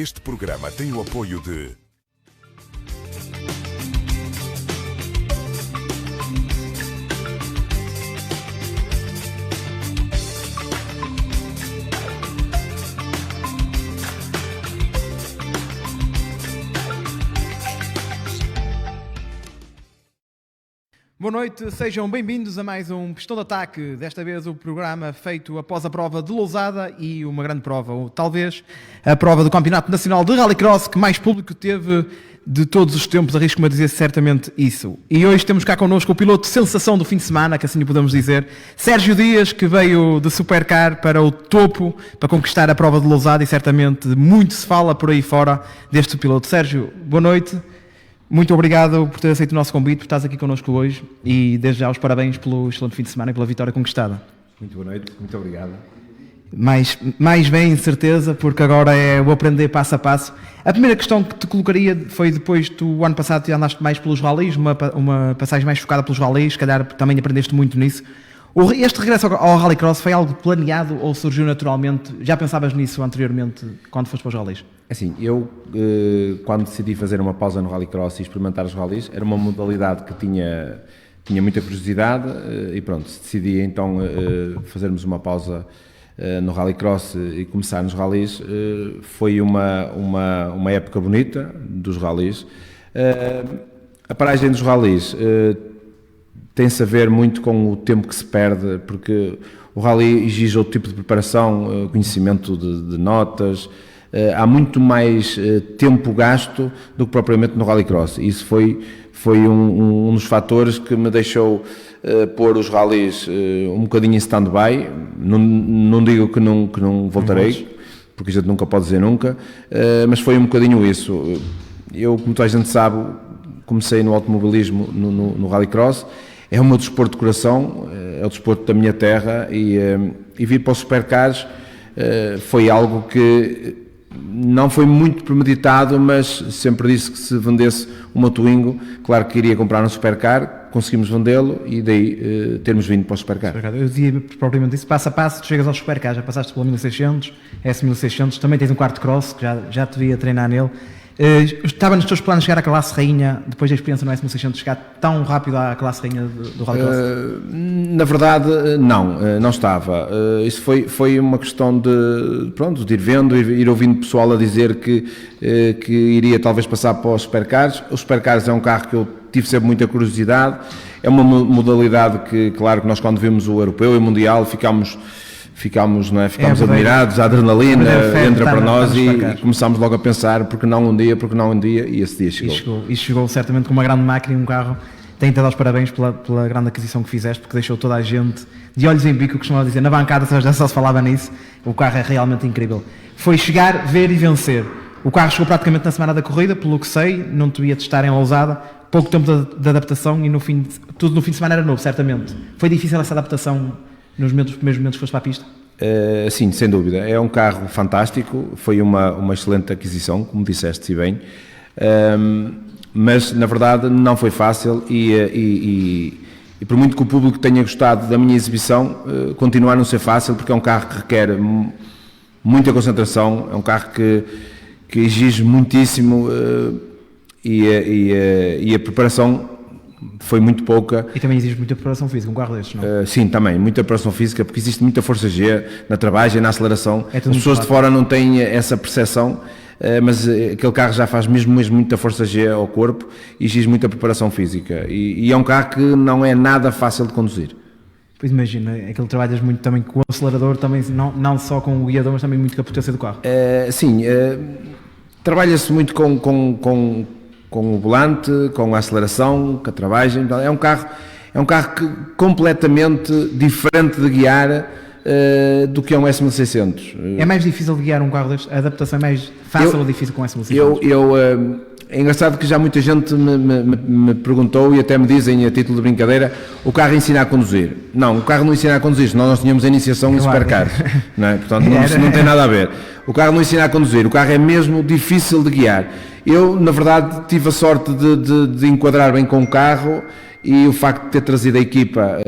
Este programa tem o apoio de... Boa noite, sejam bem-vindos a mais um Pistão de Ataque. Desta vez o programa feito após a prova de Lousada e uma grande prova, ou talvez a prova do Campeonato Nacional de Rallycross que mais público teve de todos os tempos, arrisco-me a dizer certamente isso. E hoje temos cá connosco o piloto sensação do fim de semana, que assim podemos dizer, Sérgio Dias, que veio de Supercar para o topo para conquistar a prova de Lousada e certamente muito se fala por aí fora deste piloto. Sérgio, boa noite. Muito obrigado por ter aceito o nosso convite, por estás aqui connosco hoje e desde já os parabéns pelo excelente fim de semana e pela vitória conquistada. Muito boa noite, muito obrigado. Mais bem, certeza, porque agora é o aprender passo a passo. A primeira questão que te colocaria foi depois do ano passado tu andaste mais pelos rallies, uma passagem mais focada pelos rallies, se calhar também aprendeste muito nisso. Este regresso ao Rallycross foi algo planeado ou surgiu naturalmente? Já pensavas nisso anteriormente quando foste para os rallies? Assim, eu quando decidi fazer uma pausa no Rallycross e experimentar os rallies, era uma modalidade que tinha muita curiosidade e pronto, decidi então fazermos uma pausa no Rallycross e começar nos rallies. Foi uma época bonita dos rallies. A paragem dos rallies tem-se a ver muito com o tempo que se perde, porque o rally exige outro tipo de preparação, conhecimento de notas, há muito mais tempo gasto do que propriamente no Rallycross. Isso foi um dos fatores que me deixou pôr os rallies um bocadinho em stand-by. Não digo que não voltarei, porque a gente nunca pode dizer nunca, mas foi um bocadinho isso. Eu, como toda a gente sabe, comecei no automobilismo no Rallycross. É o meu desporto de coração, é o desporto da minha terra e vir para os Supercars foi algo que não foi muito premeditado, mas sempre disse que se vendesse uma Twingo, claro que iria comprar um Supercar, conseguimos vendê-lo e daí termos vindo para o Supercar. Eu dizia propriamente isso, passo a passo, tu chegas ao Supercar, já passaste pela 1600, S1600, também tens um quarto cross, que já te via treinar nele. Estava nos teus planos chegar à classe rainha, depois da experiência no S1600, chegar tão rápido à classe rainha do Rallycross? Na verdade, não estava. Isso foi uma questão de ir vendo, ir ouvindo pessoal a dizer que iria talvez passar para os Supercars. Os Supercars é um carro que eu tive sempre muita curiosidade, é uma modalidade que, claro, que nós quando vimos o europeu e o mundial ficámos admirados, a adrenalina entra para nós e começámos logo a pensar porque não um dia, e esse dia chegou. E chegou certamente com uma grande máquina e um carro. Tenho-te a dar os parabéns pela grande aquisição que fizeste, porque deixou toda a gente de olhos em bico, costumava dizer, na bancada já só se falava nisso. O carro é realmente incrível. Foi chegar, ver e vencer. O carro chegou praticamente na semana da corrida, pelo que sei, não te ia testar em Lousada, pouco tempo de adaptação e tudo no fim de semana era novo, certamente. Foi difícil essa adaptação nos primeiros momentos que foste para a pista? Sim, sem dúvida. É um carro fantástico, foi uma excelente aquisição, como disseste bem, mas na verdade não foi fácil e por muito que o público tenha gostado da minha exibição, continua a não ser fácil, porque é um carro que requer muita concentração, é um carro que exige muitíssimo e a preparação foi muito pouca. E também exige muita preparação física, um carro destes, não? Sim, também, muita preparação física, porque existe muita força G na travagem, na aceleração. As pessoas de fora não têm essa percepção, mas aquele carro já faz mesmo muita força G ao corpo e exige muita preparação física. E é um carro que não é nada fácil de conduzir. Pois imagina, é que ele trabalhas muito também com o acelerador, também, não só com o guiador, mas também muito com a potência do carro. Sim, trabalha-se muito com o volante, com a aceleração, com a travagem. É um carro que completamente diferente de guiar do que é um S1600. É mais difícil de guiar um carro deste? A adaptação é mais fácil ou difícil com o S1600? É engraçado que já muita gente me perguntou e até me dizem a título de brincadeira, o carro ensina a conduzir. Não, o carro não ensina a conduzir, senão nós tínhamos a iniciação em Supercars, não é? Portanto não tem nada a ver. O carro não ensina a conduzir, o carro é mesmo difícil de guiar. Eu, na verdade, tive a sorte de enquadrar bem com o carro e o facto de ter trazido a equipa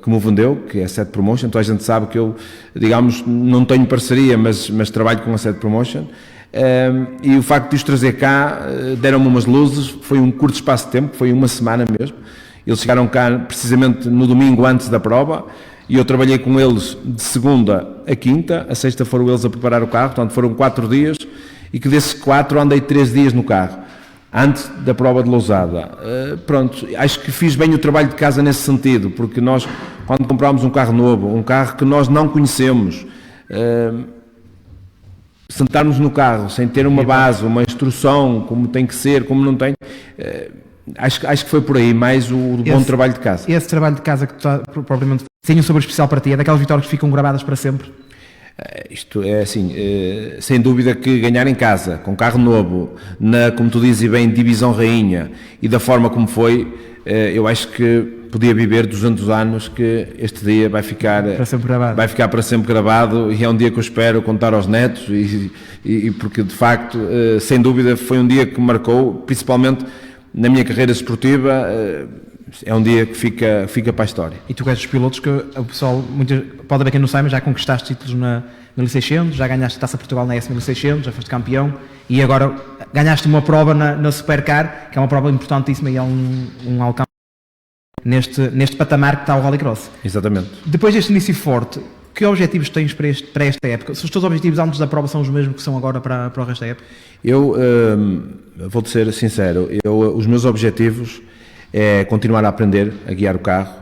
que me vendeu, que é a Set Promotion. Então a gente sabe que eu, digamos, não tenho parceria, mas trabalho com a Set Promotion. E o facto de os trazer cá, deram-me umas luzes, foi um curto espaço de tempo, foi uma semana mesmo. Eles chegaram cá precisamente no domingo antes da prova e eu trabalhei com eles de segunda a quinta, a sexta foram eles a preparar o carro, portanto foram 4 dias e que desses 4 andei 3 dias no carro, antes da prova de Lousada. Pronto, acho que fiz bem o trabalho de casa nesse sentido, porque nós, quando comprámos um carro novo, um carro que nós não conhecemos, sentarmos no carro sem ter uma base, uma instrução, como tem que ser, como não tem, acho que foi por aí mais o bom trabalho de casa. Esse trabalho de casa que tu propriamente tem um sabor especial para ti, é daquelas vitórias que ficam gravadas para sempre? Isto é assim, sem dúvida que ganhar em casa, com carro novo, como tu dizes bem, divisão rainha, e da forma como foi, eu acho que podia viver 200 anos, que este dia vai ficar para sempre gravado, e é um dia que eu espero contar aos netos, e porque de facto, sem dúvida, foi um dia que marcou, principalmente na minha carreira esportiva, é um dia que fica para a história. E tu és dos pilotos que o pessoal, pode haver quem não saiba, já conquistaste títulos na 1600, já ganhaste a Taça Portugal na S1600, já foste campeão, e agora ganhaste uma prova na Supercar, que é uma prova importantíssima e é um alcance neste patamar que está o Rallycross. Exatamente. Depois deste início forte, que objetivos tens para esta época? Se os teus objetivos antes da prova são os mesmos que são agora para o resto da época? Eu vou-te ser sincero, os meus objetivos é continuar a aprender a guiar o carro.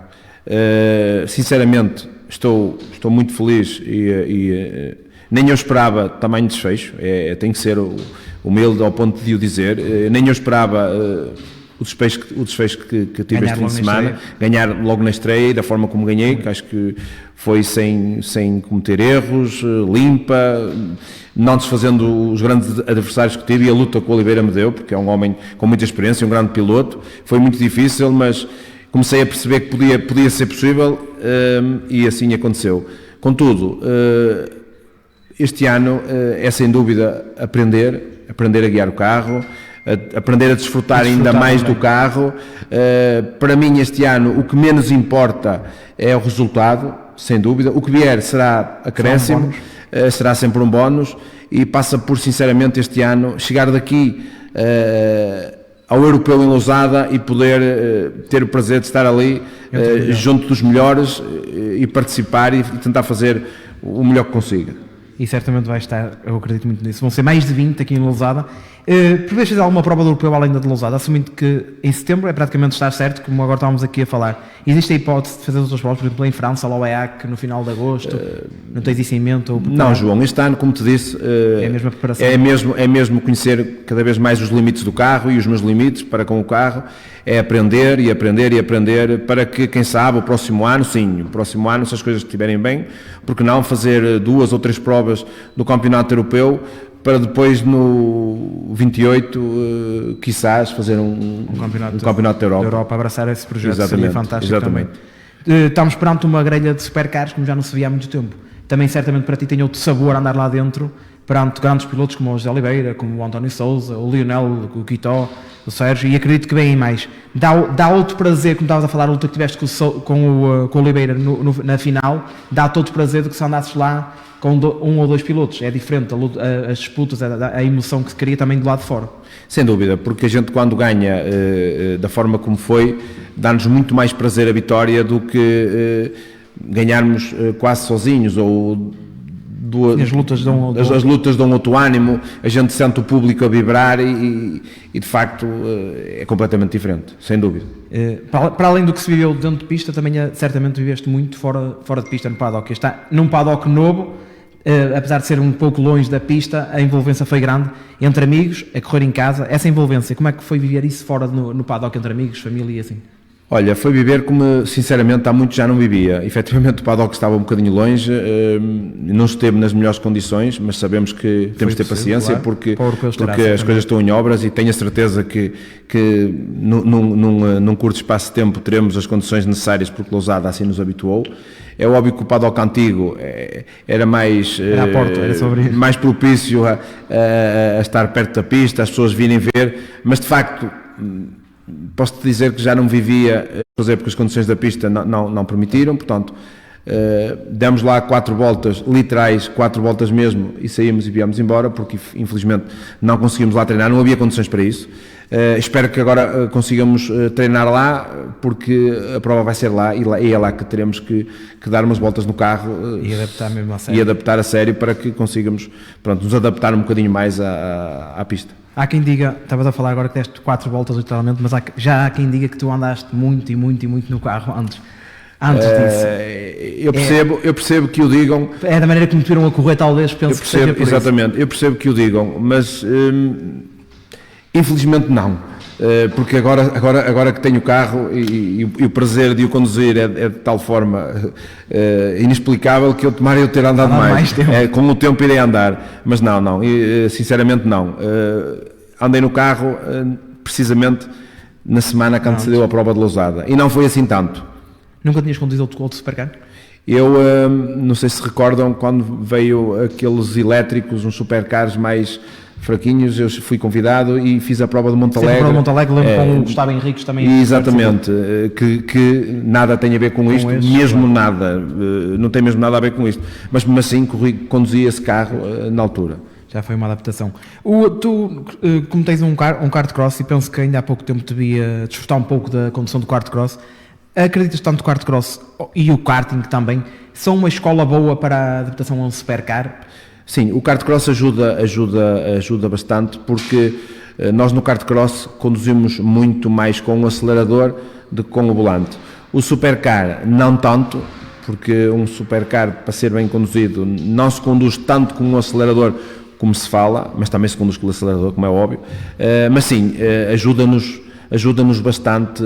Sinceramente, estou muito feliz e nem eu esperava tamanho desfecho, tem que ser humilde ao ponto de o dizer, nem eu esperava o desfecho que tive este fim de semana, ganhar logo na estreia e da forma como ganhei, que acho que foi sem cometer erros, limpa, não desfazendo os grandes adversários que tive, e a luta que o Oliveira me deu, porque é um homem com muita experiência, um grande piloto. Foi muito difícil, mas comecei a perceber que podia ser possível, e assim aconteceu. Contudo, este ano é sem dúvida aprender a guiar o carro, aprender a desfrutar ainda mais do carro. Para mim este ano o que menos importa é o resultado, sem dúvida. O que vier será acréscimo, será sempre um bónus, e passa por, sinceramente, este ano chegar daqui ao Europeu em Lousada e poder ter o prazer de estar ali junto dos melhores e participar e tentar fazer o melhor que consiga. E certamente vai estar, eu acredito muito nisso. Vão ser mais de 20 aqui em Lousada. Prevês fazer alguma prova do Europeu além da de Lousada, assumindo que em setembro é praticamente estar certo, como agora estávamos aqui a falar. Existe a hipótese de fazer outras provas, por exemplo, em França, a l'OEAC, no final de agosto? Não tens isso em mente? Não, João, este ano, como te disse, é a mesma preparação. É mesmo conhecer cada vez mais os limites do carro e os meus limites para com o carro. É aprender e aprender e aprender para que, quem sabe, o próximo ano, se as coisas estiverem bem, porque não fazer 2 ou 3 provas do Campeonato Europeu, para depois no 28, quizás, fazer um campeonato da Europa. Abraçar esse projeto. Exatamente, seria fantástico. exatamente. Também. Estamos perante uma grelha de supercars, como já não se via há muito tempo. Também certamente para ti tem outro sabor andar lá dentro, perante grandes pilotos como o José Oliveira, como o António Sousa, o Lionel, o Quitó, o Sérgio, e acredito que vêm mais. Dá outro prazer, como estavas a falar, a luta que tiveste com o Oliveira na final, dá-te outro prazer do que se andasses lá com 1 ou 2 pilotos. É diferente as disputas, a emoção que se cria também do lado de fora. Sem dúvida, porque a gente, quando ganha da forma como foi, dá-nos muito mais prazer a vitória do que ganharmos quase sozinhos, ou as lutas dão outro ânimo, a gente sente o público a vibrar e de facto é completamente diferente, sem dúvida. Para além do que se viveu dentro de pista, também certamente viveste muito fora de pista no paddock. Está num paddock novo, apesar de ser um pouco longe da pista, a envolvência foi grande, entre amigos, a correr em casa. Essa envolvência, como é que foi viver isso fora no paddock, entre amigos, família e assim? Olha, foi viver como, sinceramente, há muito já não vivia. Efetivamente, o paddock estava um bocadinho longe, não esteve nas melhores condições, mas sabemos que temos de ter paciência, claro, porque as coisas estão em obras, e tenho a certeza que num curto espaço de tempo teremos as condições necessárias, porque Lousada assim nos habituou. É óbvio que o paddock antigo era mais mais propício a estar perto da pista, as pessoas virem ver, mas de facto posso-te dizer que já não vivia fazer, porque as condições da pista não permitiram. Portanto, demos lá 4 voltas, literais, 4 voltas mesmo, e saímos e viemos embora, porque infelizmente não conseguimos lá treinar, não havia condições para isso. Espero que agora consigamos treinar lá, porque a prova vai ser lá e é lá que teremos que dar umas voltas no carro E adaptar mesmo a sério. e adaptar a sério para que consigamos, pronto, nos adaptar um bocadinho mais à pista. Há quem diga, estavas a falar agora que deste 4 voltas literalmente, mas já há quem diga que tu andaste muito no carro antes disso. Eu percebo que o digam. É da maneira como te viram a correr, talvez, penso que seja por isso. Exatamente, eu percebo que o digam, mas infelizmente não. Porque agora que tenho o carro e o prazer de o conduzir é de tal forma inexplicável que eu tomara eu ter andado mais tempo. Com o tempo irei andar, mas não, sinceramente não. Andei no carro precisamente na semana que antecedeu a prova de Lousada e não foi assim tanto. Nunca tinhas conduzido outro supercar? Eu não sei se recordam quando veio aqueles elétricos, uns supercars mais fraquinhos, eu fui convidado e fiz a prova de Montalegre. A prova de Montalegre, lembro com o Gustavo Henriques também. Exatamente, que nada tem a ver com isto, mesmo nada, não tem mesmo nada a ver com isto, mas mesmo assim conduzi esse carro na altura. Já foi uma adaptação. Tu, como tens um kart cross, e penso que ainda há pouco tempo te via desfrutar um pouco da condução do kart cross, acreditas tanto que o kart cross e o karting também são uma escola boa para a adaptação a um supercar? Sim, o kart cross ajuda bastante, porque nós no kart cross conduzimos muito mais com o acelerador do que com o volante. O supercar não tanto, porque um supercar, para ser bem conduzido, não se conduz tanto com o acelerador como se fala, mas também se conduz com o acelerador, como é óbvio, mas sim, ajuda-nos bastante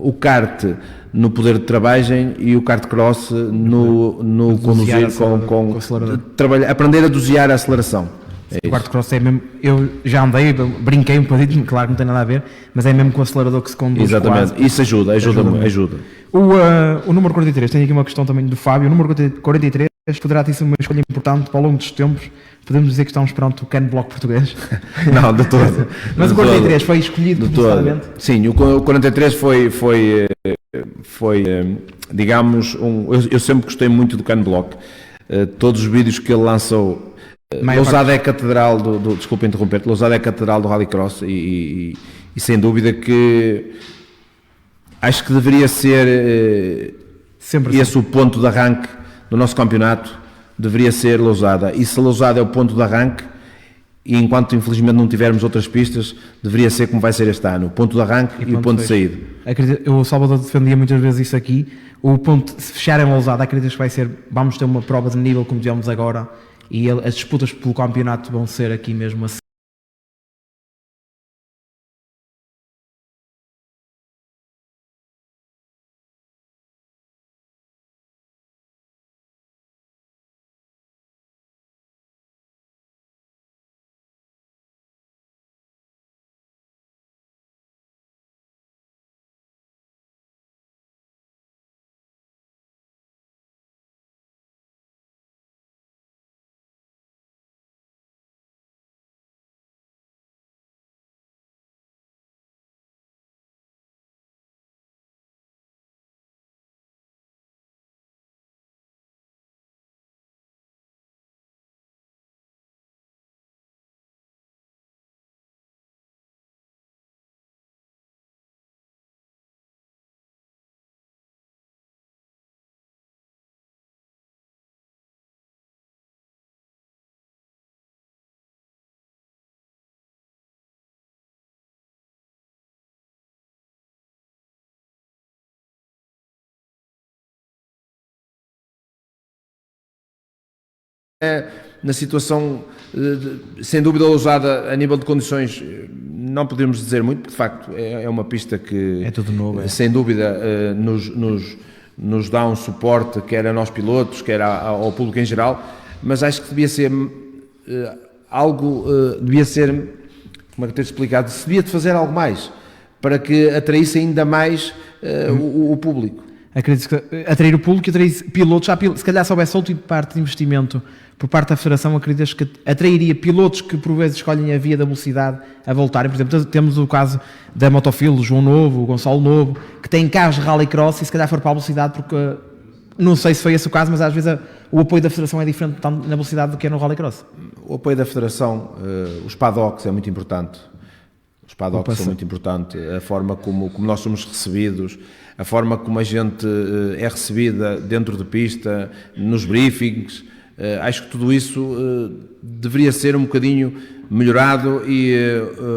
o kart no poder de travagem e o kart cross no conduzir com aprender a dosear a aceleração. O kart cross é mesmo, eu já andei, brinquei um bocadinho, claro que não tem nada a ver, mas é mesmo com o acelerador que se conduz. Exatamente, quase. isso ajuda. O número 43, tenho aqui uma questão também do Fábio. O número 43 poderá ter sido uma escolha importante ao longo dos tempos. Podemos dizer que estamos perante o Ken Block português? Não, de todo. Mas o 43 foi escolhido necessariamente? Sim, o 43 foi digamos, eu sempre gostei muito do Ken Block. Todos os vídeos que ele lançou, Lousada é a catedral desculpa interromper-te, Lousada é a catedral do Rallycross e sem dúvida que acho que deveria ser sempre esse o ponto de arranque do nosso campeonato, deveria ser Lousada. E se Lousada é o ponto de arranque, e enquanto infelizmente não tivermos outras pistas, deveria ser como vai ser este ano, o ponto de arranque e o ponto de saída. O Salvador defendia muitas vezes isso aqui. O ponto, se fecharem Lousada, acreditas que vai ser, vamos ter uma prova de nível como tivemos agora, e as disputas pelo campeonato vão ser aqui mesmo assim? Na situação, sem dúvida, Lousada a nível de condições, não podemos dizer muito, porque de facto é uma pista que é tudo novo, sem dúvida nos dá um suporte, quer a nós pilotos, quer ao público em geral, mas acho que devia ser devia ser, como é que eu tenho explicado, se devia de fazer algo mais para que atraísse ainda mais o público. Acredito que atrair o público e atrair pilotos, se calhar se houvesse outro tipo de parte de investimento por parte da Federação, acreditas que atrairia pilotos que por vezes escolhem a via da velocidade a voltarem? Por exemplo, temos o caso da Motofil, o João Novo, o Gonçalo Novo, que têm carros de rallycross e se calhar for para a velocidade porque não sei se foi esse o caso, mas às vezes o apoio da Federação é diferente tanto na velocidade do que é no Rallycross. O apoio da Federação, os paddocks é muito importante. Os paddocks são muito importantes. A forma como nós somos recebidos, a forma como a gente é recebida dentro de pista, nos briefings. Acho que tudo isso deveria ser um bocadinho melhorado e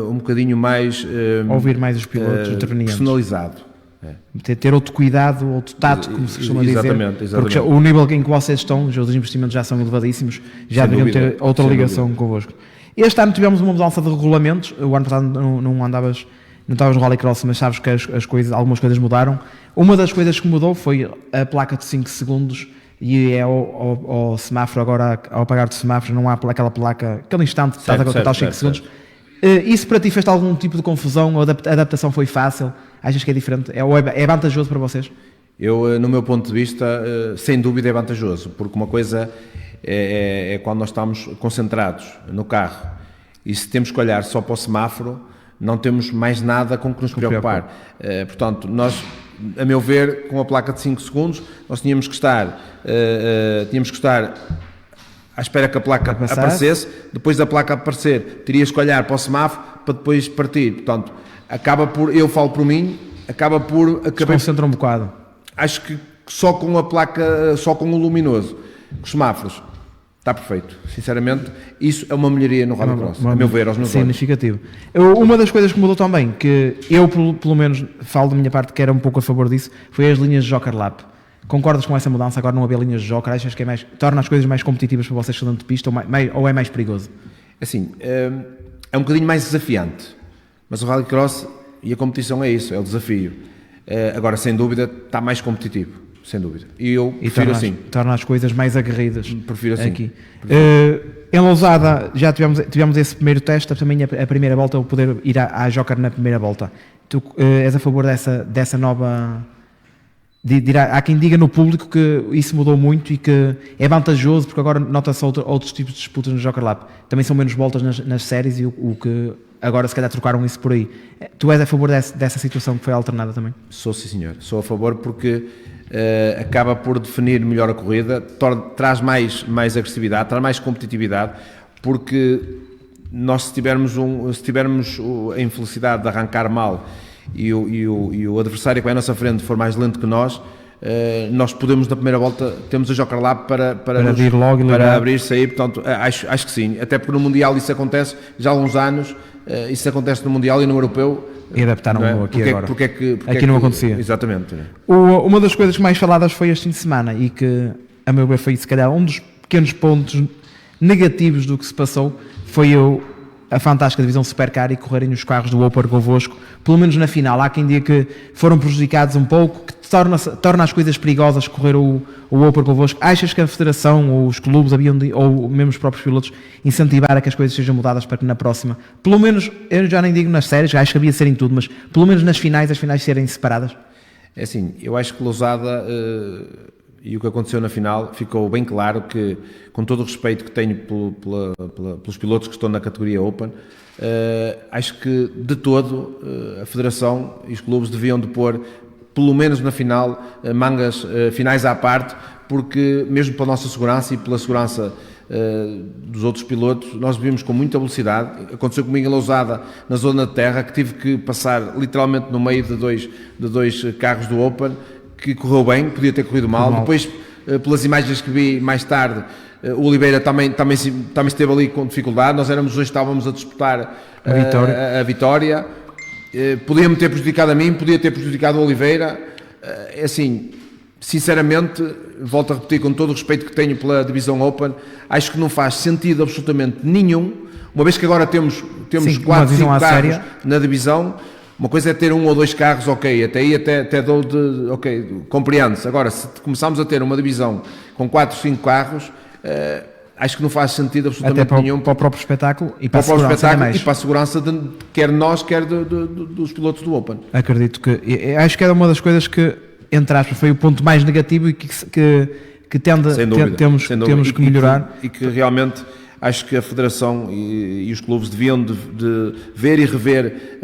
um bocadinho mais... Ouvir mais os pilotos intervenientes. Personalizado. Ter outro cuidado, outro tato, como se costuma dizer. Exatamente. Porque o nível em que vocês estão, os investimentos já são elevadíssimos, já deveriam ter outra ligação convosco. Este ano tivemos uma mudança de regulamentos. O ano passado não estavas no Rallycross, mas sabes que algumas coisas mudaram. Uma das coisas que mudou foi a placa de 5 segundos e é ao semáforo agora, ao apagar do semáforo, não há aquela placa, aquele instante que estás a contar os 5 segundos. Isso para ti fez algum tipo de confusão? A adaptação foi fácil? Achas que é diferente? É vantajoso para vocês? Eu, no meu ponto de vista, sem dúvida é vantajoso, porque uma coisa é quando nós estamos concentrados no carro e se temos que olhar só para o semáforo, não temos mais nada com que nos preocupar. Portanto, nós, a meu ver, com a placa de 5 segundos, nós tínhamos que estar à espera que a placa aparecesse. Depois da placa aparecer, terias que olhar para o semáforo para depois partir. Portanto, eu falo por mim, Desconcentra um bocado. Acho que só com a placa, só com o luminoso, com os semáforos, está perfeito. Sinceramente, isso é uma melhoria no Rallycross, a meu ver, aos meus olhos. Significativo. Uma das coisas que mudou também, que eu pelo menos falo da minha parte que era um pouco a favor disso, foi as linhas de Joker Lap. Concordas com essa mudança? Agora não haver linhas de Joker, achas que torna as coisas mais competitivas para vocês dentro de pista ou é mais perigoso? Assim, é um bocadinho mais desafiante, mas o Rallycross e a competição é isso, é o desafio. Agora, sem dúvida, está mais competitivo, sem dúvida. E eu prefiro assim. Torna as coisas mais aguerridas. Prefiro assim. Aqui. Em Lousada já tivemos esse primeiro teste, também a primeira volta, o poder ir à Joker na primeira volta. Tu és a favor dessa nova... Há quem diga no público que isso mudou muito e que é vantajoso porque agora nota-se outros tipos de disputas no Joker Lap. Também são menos voltas nas séries e o que agora se calhar trocaram isso por aí. Tu és a favor dessa situação que foi alternada também? Sou, sim senhor. Sou a favor porque acaba por definir melhor a corrida, traz mais agressividade, traz mais competitividade, porque nós se tivermos a infelicidade de arrancar mal e o adversário que vai à nossa frente for mais lento que nós podemos na primeira volta, temos a Joker Lap para vir logo e para abrir, sair, portanto acho que sim, até porque no Mundial isso acontece já há uns anos, isso acontece no Mundial e no Europeu e adaptaram aqui agora, porque aqui não acontecia. Exatamente. Uma das coisas que mais faladas foi este fim de semana e que a meu ver foi se calhar um dos pequenos pontos negativos do que se passou foi a fantástica divisão Supercar e correrem os carros do Open convosco, pelo menos na final. Há quem diga que foram prejudicados um pouco, que torna as coisas perigosas correr o Open convosco. Achas que a Federação ou os clubes ou mesmo os próprios pilotos incentivar a que as coisas sejam mudadas para que na próxima, pelo menos, eu já nem digo nas séries, acho que havia de ser em tudo, mas pelo menos nas finais, as finais serem separadas? É assim, eu acho que Lousada e o que aconteceu na final ficou bem claro que, com todo o respeito que tenho pelos pilotos que estão na categoria Open, acho que de todo a Federação e os clubes deviam de pôr, pelo menos na final, mangas finais à parte, porque mesmo pela nossa segurança e pela segurança dos outros pilotos, nós vimos com muita velocidade. Aconteceu comigo em Lousada, na zona de terra, que tive que passar literalmente no meio de dois carros do Open, que correu bem, podia ter corrido mal. Depois, pelas imagens que vi mais tarde, o Oliveira também esteve ali com dificuldade. Nós éramos dois que estávamos a disputar a vitória. Podia-me ter prejudicado a mim, podia ter prejudicado o Oliveira. Assim, sinceramente, volto a repetir, com todo o respeito que tenho pela divisão Open, acho que não faz sentido absolutamente nenhum, uma vez que agora temos 4, 5 carros na divisão. Uma coisa é ter um ou dois carros, ok, até aí até dou compreendo-se. Agora, se começarmos a ter uma divisão com 4, 5 carros, acho que não faz sentido absolutamente nenhum. Para o próprio espetáculo e para a segurança e para a segurança quer nós, quer dos pilotos do Open. Acredito que, acho que era uma das coisas que, entre aspas, foi o ponto mais negativo e que temos que melhorar. E que realmente acho que a Federação e os clubes deviam de ver e rever,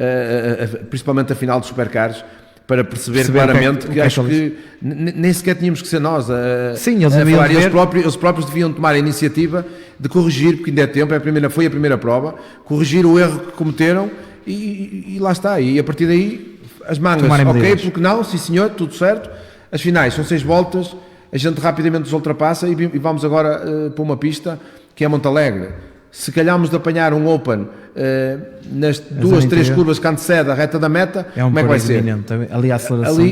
principalmente a final dos Supercars, para perceber Perceber claramente o que que é acho que que nem sequer tínhamos que ser nós Sim, eles a deviam falar. ver- Eles próprios deviam tomar a iniciativa de corrigir, porque ainda é tempo, foi a primeira prova, corrigir o erro que cometeram e lá está. E a partir daí, as mangas, Tomarem ok, medidas. porque não, sim senhor, tudo certo. As finais são 6 voltas, a gente rapidamente os ultrapassa e vamos agora para uma pista que é Montalegre. Se calharmos de apanhar um Open nas 2, 3 antiga. curvas que antecede a reta da meta, É um como é que vai perigo ser? iminente. Ali a aceleração.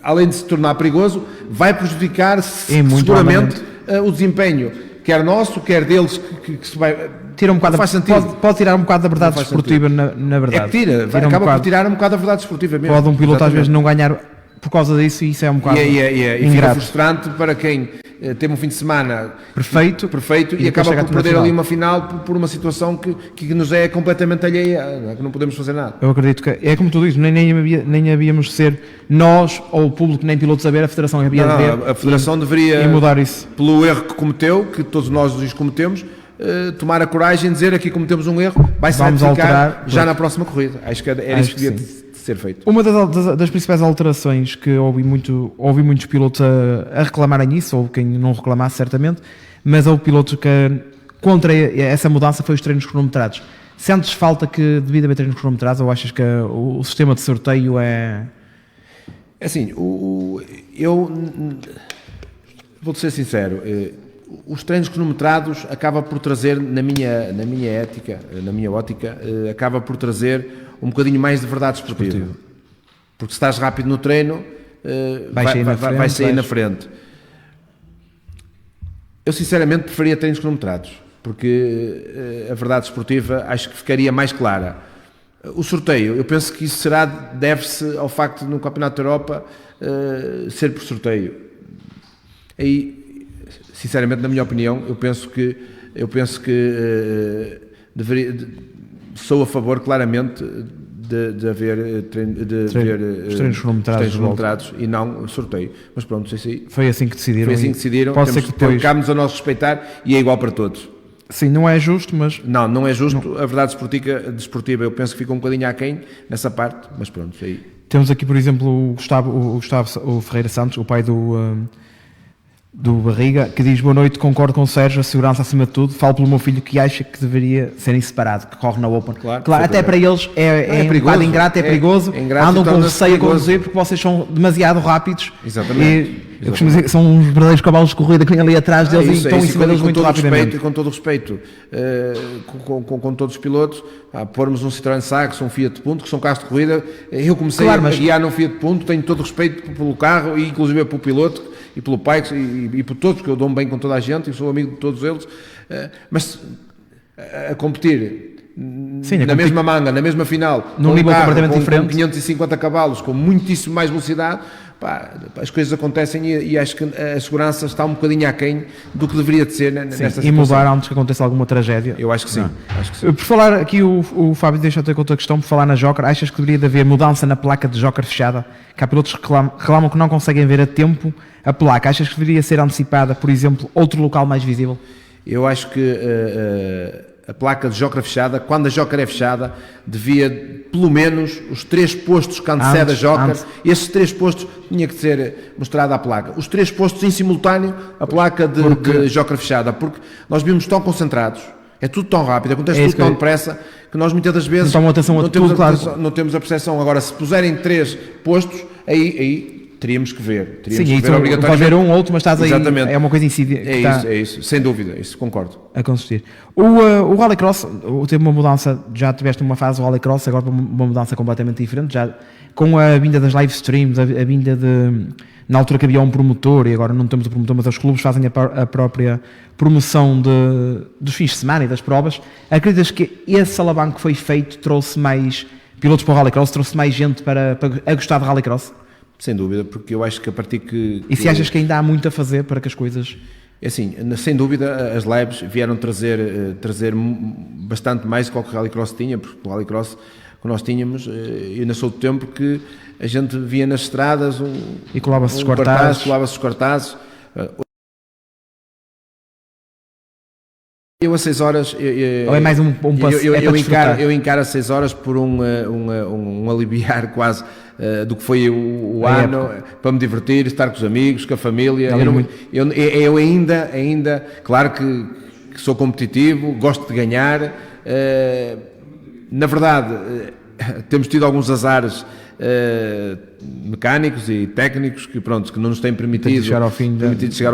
Além de se tornar perigoso, vai prejudicar E muito seguramente o desempenho, quer nosso, quer deles, que se vai. Tira um bocado, Não faz sentido. pode tirar um bocado da verdade Não faz desportiva, na É verdade. que tira, um acaba bocado. por tirar um bocado a verdade desportiva mesmo. Pode um piloto às Exatamente. vezes não ganhar por causa disso e isso é um bocado E fica ingrato. frustrante para quem teve um fim de semana Perfeito. e depois acaba chega por na perder final. ali uma final por uma situação que nos é completamente alheia, não é? Que não podemos fazer nada. Eu acredito que é como tu dizes, nem havíamos de ser nós ou o público, nem pilotos a ver, a Federação havia de ver A Federação deveria, e mudar isso. pelo erro que cometeu, que todos nós os cometemos, tomar a coragem de dizer aqui cometemos um erro, vai-se Vamos retificar alterar, já porque- na próxima corrida. Acho que era Acho isso que devia que de ser feito. Uma das principais alterações que ouvi muitos pilotos a reclamarem isso, ou quem não reclamasse certamente, mas houve pilotos que contra essa mudança foi os treinos cronometrados. Sentes falta que devia haver treinos cronometrados ou achas que o sistema de sorteio é... Assim, eu vou-te ser sincero, os treinos cronometrados acaba por trazer, na minha ética, na minha ótica, acaba por trazer um bocadinho mais de verdade esportiva. Porque se estás rápido no treino, vai sair na frente. Eu sinceramente preferia treinos cronometrados, porque a verdade esportiva acho que ficaria mais clara. O sorteio, eu penso que isso deve-se ao facto de no Campeonato da Europa ser por sorteio. Aí, sinceramente, na minha opinião, eu penso que sou a favor claramente de haver os treinos cronometrados e não sorteio. Mas pronto, sei. Foi assim que decidiram. Pode ser que depois... Cabe-nos a nós respeitar e é igual para todos. Sim, não é justo, mas... Não é justo. A verdade desportiva eu penso que fica um bocadinho aquém nessa parte, mas pronto, aí. Temos aqui, por exemplo, o Gustavo Ferreira Santos, o pai do Barriga, que diz: boa noite, concordo com o Sérgio, a segurança acima de tudo. Falo pelo meu filho que acha que deveria serem separado, que corre na Open. Claro, até para eles é um perigoso, bocado ingrato, é perigoso. ingrato, Andam com torna-se receio a perigoso. conduzir porque vocês são demasiado rápidos. Exatamente. Eu costumo dizer que são uns verdadeiros cavalos de corrida que vêm ali atrás deles e estão em cima deles muito rapidamente. Com todo o respeito, com todos os pilotos, pormos um Citroën Saxo, um Fiat Punto, que são carros de corrida. Eu comecei a guiar num Fiat Punto, tenho todo o respeito pelo carro e inclusive pelo piloto e pelo pai e por todos, porque eu dou-me bem com toda a gente e sou amigo de todos eles, mas a competir na mesma manga, na mesma final, num nível completamente diferente, com 550 cavalos, com muitíssimo mais velocidade, as coisas acontecem e acho que a segurança está um bocadinho aquém do que deveria de ser nesta situação. E mudar antes que aconteça alguma tragédia. Eu acho que sim. Por falar aqui, o Fábio deixa-te com outra questão, por falar na Joker, achas que deveria de haver mudança na placa de Joker fechada? Que há pilotos que reclamam que não conseguem ver a tempo a placa. Achas que deveria ser antecipada, por exemplo, outro local mais visível? Eu acho que a placa de Joker fechada, quando a Joker é fechada, devia, pelo menos, os 3 postos que antecede a Joker, esses 3 postos tinha que ser mostrada a placa. Os 3 postos em simultâneo, a placa de Joker fechada, porque nós vimos tão concentrados, é tudo tão rápido, acontece tudo tão depressa, que nós muitas das vezes não temos a percepção. Agora, se puserem 3 postos, aí teríamos que ver. Sim, pode ver um ou outro, mas estás aí. Exatamente. É uma coisa incidente. É isso, sem dúvida, isso concordo. A consistir. O Rallycross teve uma mudança, já tiveste uma fase do Rallycross, agora uma mudança completamente diferente, já com a vinda das live streams, a vinda de... Na altura que havia um promotor, e agora não temos o promotor, mas os clubes fazem a própria promoção dos fins de semana e das provas. Acreditas que esse alavanco que foi feito trouxe mais pilotos para o Rallycross, trouxe mais gente para gostar de Rallycross? Sem dúvida, porque eu acho que a partir que... E se achas que ainda há muito a fazer para que as coisas... É assim, sem dúvida, as lives vieram trazer bastante mais do que o Rallycross tinha, porque o Rallycross que nós tínhamos, eu ainda sou do tempo que a gente via nas estradas e colava-se os cartazes. Eu a 6 horas... Ou é mais um passo? Eu encaro a 6 horas por um aliviar quase do que foi o ano, para me divertir, estar com os amigos, com a família. Eu ainda, claro que sou competitivo, gosto de ganhar. Na verdade, temos tido alguns azares mecânicos e técnicos que não nos têm permitido chegar ao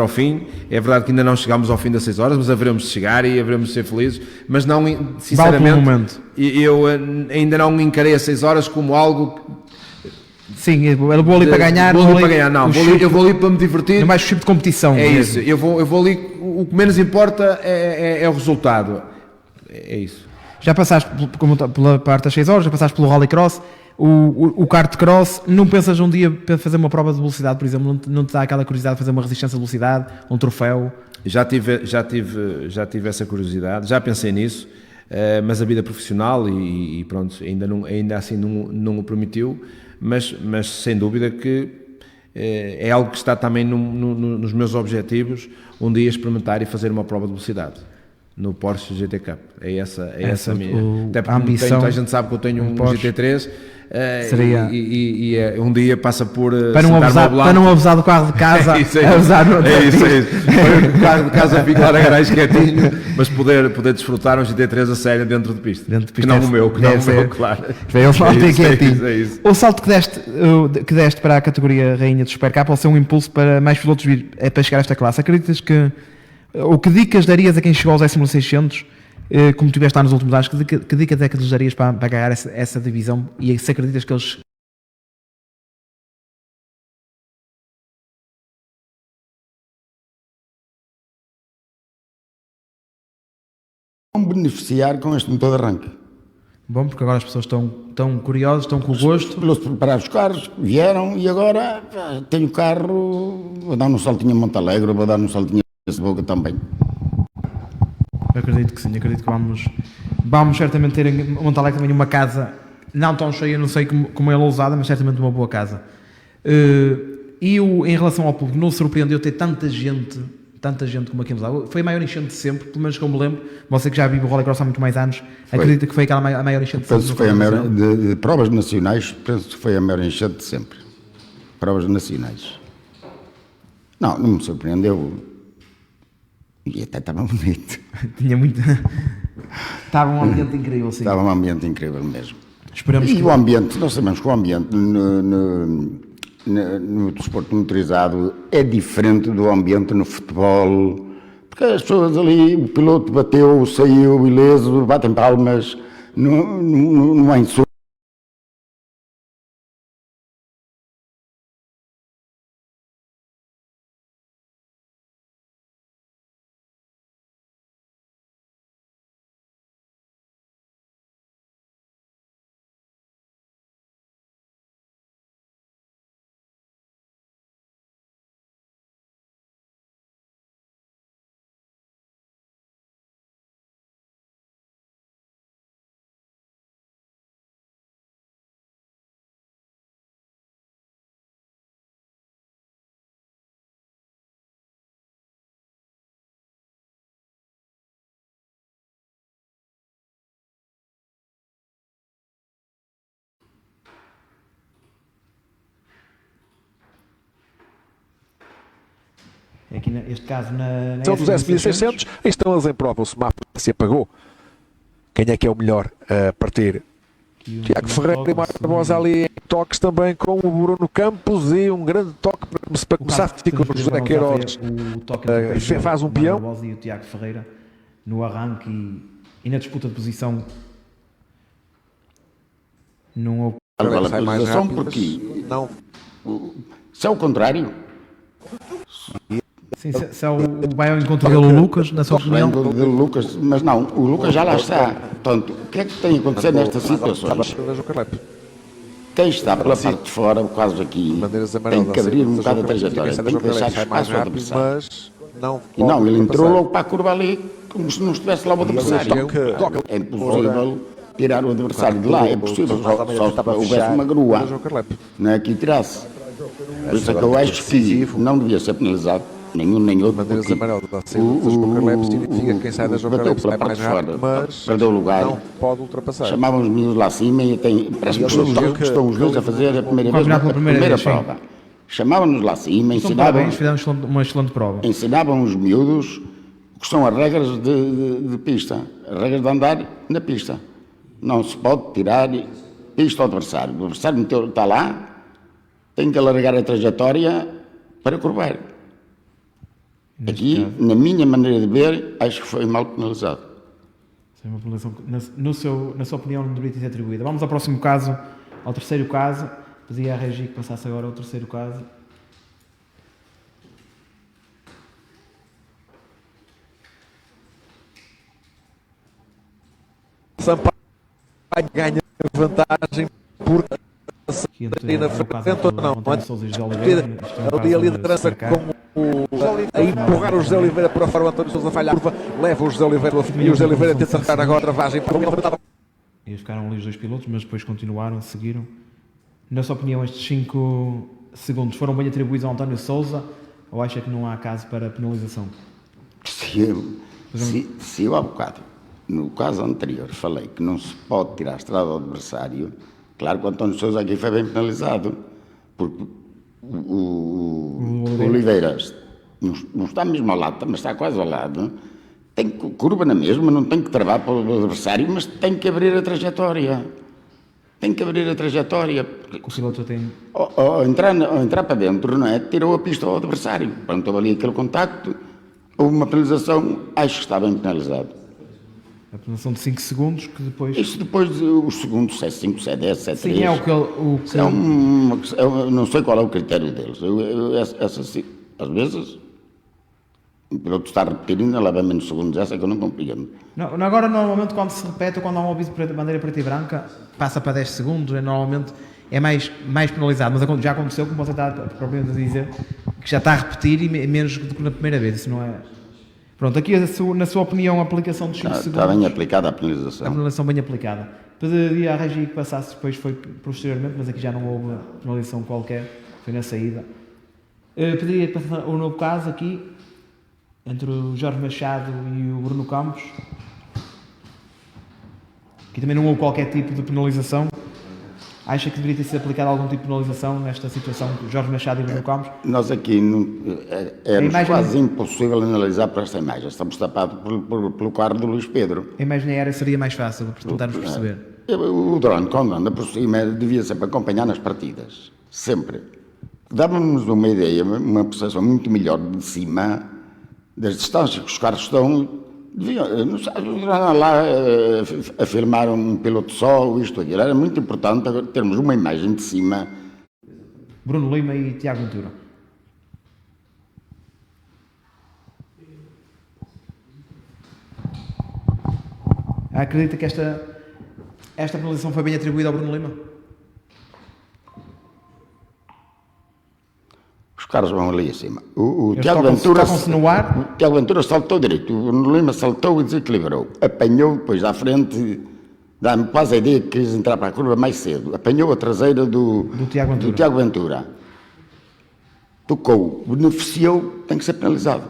fim. É verdade que ainda não chegámos ao fim das 6 horas, mas haveremos de chegar e haveremos de ser felizes, mas não, sinceramente, eu ainda não encarei as 6 horas como algo... Sim, eu vou ali para ganhar. Eu vou ali para me divertir. Não mais chip de competição. É isso, eu vou ali, o que menos importa é o resultado. É isso. Já passaste pela parte das 6 horas, já passaste pelo Rallycross, o kart cross, não pensas um dia para fazer uma prova de velocidade, por exemplo, não te dá aquela curiosidade de fazer uma resistência de velocidade, um troféu? Já tive essa curiosidade, já pensei nisso, mas a vida profissional e pronto, ainda assim não o permitiu, mas sem dúvida que é algo que está também nos meus objetivos, um dia experimentar e fazer uma prova de velocidade no Porsche GT Cup. É essa a minha... Até porque a ambição, a gente sabe que eu tenho um GT3 e um dia passa por para não abusar do carro de casa. É isso. O carro de casa fica lá na garagem quietinho, mas poder desfrutar um GT3 a sério dentro de pista. Que não o meu, claro. O salto que deste para a categoria Rainha do Super Cup pode ser um impulso para mais pilotos vir para chegar a esta classe. Acreditas que... Ou que dicas darias a quem chegou aos S1600, como tiveste lá nos últimos anos, que dicas é que lhes darias para ganhar essa divisão, e se acreditas que eles... Vão beneficiar com este motor de arranque. Bom, porque agora as pessoas estão curiosas, estão com o gosto. Pelos preparar os carros, vieram e agora tenho o carro, vou dar um saltinho a Montalegre, vou dar um saltinho a Boca também. Eu acredito que sim, acredito que vamos certamente ter em Montalegre também uma casa, não tão cheia, não sei como é usada, mas certamente uma boa casa. E em relação ao público, não surpreendeu ter tanta gente como aqui nos Lagos? Foi a maior enchente de sempre, pelo menos como me lembro. Você que já vive o Rallycross há muito mais anos, acredita que foi aquela a maior enchente de sempre? Penso que foi a maior, de provas nacionais, penso que foi a maior enchente de sempre. Provas nacionais. Não me surpreendeu. E até estava bonito. Tinha muito... Estava um ambiente incrível, sim. Estava um ambiente incrível mesmo. Esperamos e o ambiente, nós sabemos que o ambiente no desporto motorizado é diferente do ambiente no futebol, porque as pessoas ali, o piloto bateu, saiu ileso, batem palmas, não há insulto. Aqui neste caso na são dos S1600, estão eles em prova, o semáforo se apagou. Quem é que é o melhor a partir? Tiago Ferreira e Marco Barbosa ali em toques também com o Bruno Campos e um grande toque para começar, fica com o José Queiroz, faz um peão. E o Tiago Ferreira no arranque e na disputa de posição não houve. Sai mais rápido, porque não. Se é o contrário. Sim, se é vai ao encontro dele o Lucas, na sua opinião? Lucas, mas não, o Lucas já lá está. Portanto, o que é que tem a acontecer nestas situações? Quem está pela parte de fora, quase aqui, tem que abrir um bocado a trajetória, tem que deixar espaço ao adversário. E não, ele entrou logo para a curva ali, como se não estivesse lá o adversário. É impossível tirar o adversário de lá, é possível, só se houvesse uma grua, não é que tirasse. Por isso é que eu acho que não devia ser penalizado. nenhum nem outro. Bandeiras amarelas da saída das Joker significa que quem sai da Joker bateu Lab pela sai parte mais de rápido, fora, mas perdeu o lugar. não pode ultrapassar. Chamavam os miúdos lá acima e parece que estão os dois a fazer a primeira vez, Campeonato pela primeira vez, sim. prova. Chamavam-nos lá acima, Então, ensinavam, parabéns, fizemos uma excelente prova. ensinavam os miúdos o que são as regras de pista, as regras de andar na pista. Não se pode tirar pista ao adversário. O adversário está lá, tem que alargar a trajetória para curvar. Aqui, na minha maneira de ver, acho que foi mal penalizado. Isso é uma penalização que, na sua opinião, não deveria ter sido atribuída. Vamos ao próximo caso, ao terceiro caso. Pedia à Regi que passasse agora ao terceiro caso. Sampaio ganha vantagem porque ali na frente ou não. Ali a liderança com a empurrar o José Oliveira para fora, o António Sousa falha a curva, leva o José Oliveira e o José Oliveira tenta arrancar agora a travagem. E ficaram ali os dois pilotos, mas depois continuaram, seguiram. Na sua opinião, estes 5 segundos foram bem atribuídos ao António Sousa ou acha que não há caso para penalização? Se eu há bocado, no caso anterior, falei que não se pode tirar a estrada ao adversário, claro que o António Sousa aqui foi bem penalizado, porque o Oliveiras não está mesmo ao lado, mas está quase ao lado, tem curva na mesma, não tem que travar para o adversário, mas tem que abrir a trajetória. Tem que abrir a trajetória. O piloto já tem... Ou entrar para dentro, não é? Tirou a pista ao adversário. Pronto, houve ali aquele contacto, houve uma penalização, acho que está bem penalizado. A penalização de 5 segundos que depois... Isso depois, os segundos, se é 5, se é 10, se é 3... Sim, é o que... Eu não sei qual é o critério deles. Às vezes, o piloto está a repetir ainda leva menos segundos, essa é que eu não compreendo. Não, agora, normalmente, quando se repete, ou quando há um aviso de bandeira preta e branca, passa para 10 segundos, normalmente é mais penalizado. Mas já aconteceu, como você está propriamente a dizer, que já está a repetir e menos do que na primeira vez. Isso não é... Pronto, aqui, na sua opinião, a aplicação dos 5 segundos... Está bem aplicada a penalização. A penalização bem aplicada. Pediria à Regi que passasse, depois foi posteriormente, mas aqui já não houve penalização qualquer, foi na saída. Pediria que passasse o novo caso aqui, entre o Jorge Machado e o Bruno Campos. Aqui também não houve qualquer tipo de penalização. Acha que deveria ter sido aplicado algum tipo de penalização nesta situação de Jorge Machado e Bruno Campos? Nós aqui é quase impossível analisar por esta imagem. Estamos tapados pelo carro do Luís Pedro. A imagem aérea seria mais fácil para tentarmos perceber. O drone, quando anda por cima, devia sempre acompanhar nas partidas. Sempre. Dava-nos uma ideia, uma percepção muito melhor de cima, das distâncias que os carros estão. Deviam lá a filmar um piloto só, isto, aquilo. Era muito importante termos uma imagem de cima. Bruno Lima e Tiago Ventura. Acredita que esta penalização foi bem atribuída ao Bruno Lima? Os carros vão ali acima. O Tiago Ventura saltou direito. O Bruno Lima saltou e desequilibrou. Apanhou depois à frente, dá-me quase a ideia que quis entrar para a curva mais cedo. Apanhou a traseira do Tiago Ventura. Tocou, beneficiou, tem que ser penalizado.